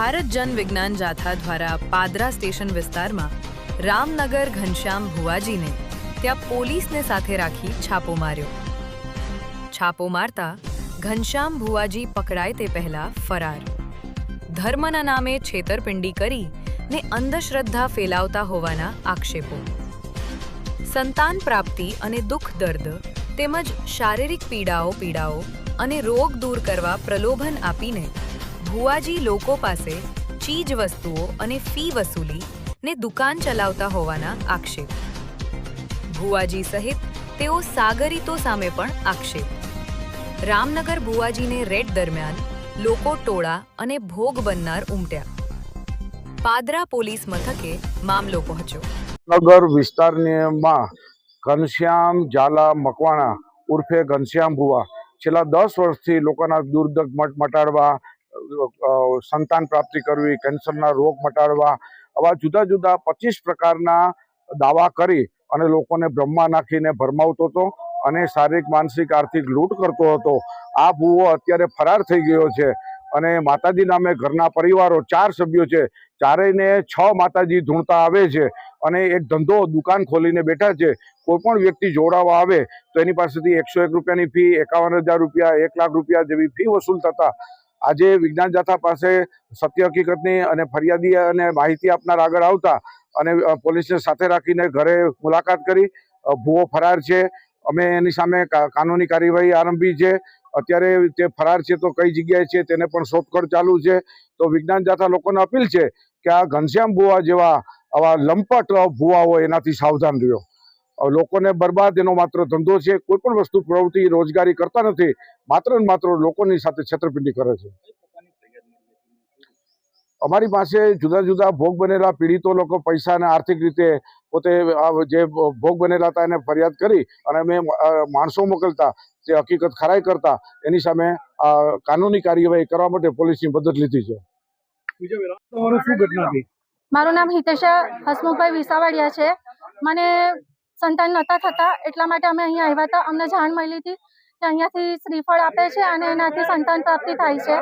ભારત જન વિજ્ઞાન જાથા દ્વારા પાદરા સ્ટેશન વિસ્તારમાં રામનગર ઘનશ્યામ ભુવાજીને ત્યાં પોલીસને સાથે રાખી છાપો માર્યો. છાપો મારતા ઘનશ્યામ ભુવાજી પકડાય તે પહેલા ફરાર. ધર્મના નામે છેતરપિંડી કરી ને અંધશ્રદ્ધા ફેલાવતા હોવાના આક્ષેપો. સંતાન પ્રાપ્તિ અને દુઃખ દર્દ તેમજ શારીરિક પીડાઓ અને રોગ દૂર કરવા પ્રલોભન આપીને ભુવાજી લોકો પાસે ચીજ વસ્તુઓ અને ફી વસૂલી ને દુકાન ચલાવતા હોવાના આક્ષેપ. ભુવાજી સહિત તેઓ સાગરીતો સામે પણ આક્ષેપ. રામનગર ભુવાજીને રેડ દરમિયાન લોકો ટોળા અને ભોગ બનનાર ઉમટ્યા. પાદરા પોલીસ મથકે મામલો પહોંચ્યો. નગર વિસ્તારમાં ઘનશ્યામ ઝાલા મકવાણા ઉર્ફે ઘનશ્યામ ભુવા છેલ્લા 10 વર્ષથી લોકોના દુર્દગ મટાડવા, સંતાન પ્રાપ્તિ કરવી, કેન્સરના રોગ મટાડવા, આવા જુદા જુદા 25 પ્રકારના દાવા કરી અને લોકોને બ્રહ્મા નાખીને ભરમાવતો હતો અને શારીરિક, માનસિક, આર્થિક લૂંટ કરતો હતો. આ ભુવો અત્યારે ફરાર થઈ ગયો છે અને માતાજી નામે ઘરના પરિવારો 4 સભ્યો છે, ચારેયને 6 માતાજી ધૂણતા આવે છે અને એક ધંધો દુકાન ખોલીને બેઠા છે. કોઈ પણ વ્યક્તિ જોડાવા આવે તો એની પાસેથી 101 રૂપિયાની ફી, 51,000 રૂપિયા, 1 લાખ રૂપિયા જેવી ફી વસૂલ થતા. આજે વિજ્ઞાન જાથા પાસે સત્ય હકીકતની અને ફરિયાદી અને માહિતી આપનાર આગળ આવતા અને પોલીસને સાથે રાખીને ઘરે મુલાકાત કરી. ભુવો ફરાર છે. અમે એની સામે કાનૂની કાર્યવાહી આરંભી છે. અત્યારે તે ફરાર છે તો કઈ જગ્યાએ છે તેને પણ શોધખોળ ચાલુ છે. તો વિજ્ઞાન જાથા લોકોને અપીલ છે કે આ ઘનશ્યામ ભુવા જેવા આવા લંપટ ભુવા હોય એનાથી સાવધાન રહ્યો. લોકોને બરબાદ એનો માત્ર ધંધો છે. કોઈ પણ વસ્તુ પ્રવૃત્તિ રોજગારી કરતા નથી, માત્ર ને માત્ર લોકોની સાથે છેતરપિંડી કરે છે. અમારી પાસે જુદા જુદા ભોગ બનેલા પીડિતો લોકો પૈસા અને આર્થિક રીતે પોતે જે ભોગ બનેલા હતા એને ફરિયાદ કરી અને અમે માણસો મોકલતા, જે હકીકત ખરાઈ કરતા એની સામે કાનૂની કાર્યવાહી કરવા માટે પોલીસની મદદ લીધી છે. મારું નામ હિતેશા હસમુખભાઈ વિસાવડિયા છે. મને સંતાન નહોતા થતા એટલા માટે અમે અહીંયા આવ્યા હતા. અમને જાણ મળી હતી કે અહીંયાથી શ્રીફળ આપે છે અને એનાથી સંતાન પ્રાપ્તિ થાય છે.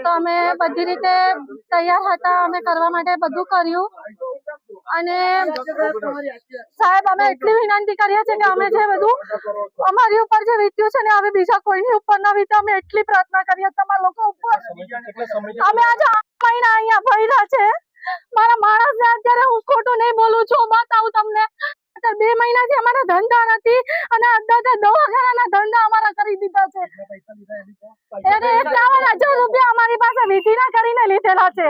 તો અમે બધી રીતે તૈયાર હતા, અમે કરવા માટે બધું કર્યું. અને સાહેબ, અમે એટલી વિનંતી કરીએ છીએ કે અમે જે બધું અમારી ઉપર જે વીત્યું છે ને હવે બીજા કોઈની ઉપર ન વીતે, અમે એટલી પ્રાર્થના કરીએ તમારા લોકો ઉપર. અમે આજે 8 મહિના અહીંયા ભર્યા છે. મારા માણસને અત્યારે હું ખોટું નહીં બોલું છું, બતાવું તમને. 2 મહિનાથી અમારા ધંધા નથી અને અત્યારે દવાખાનાના ધંધા અમારા કરી દીધા છે. એને 51,000 રૂપિયા અમારી પાસે વિધિના કરીને લીધેલા છે.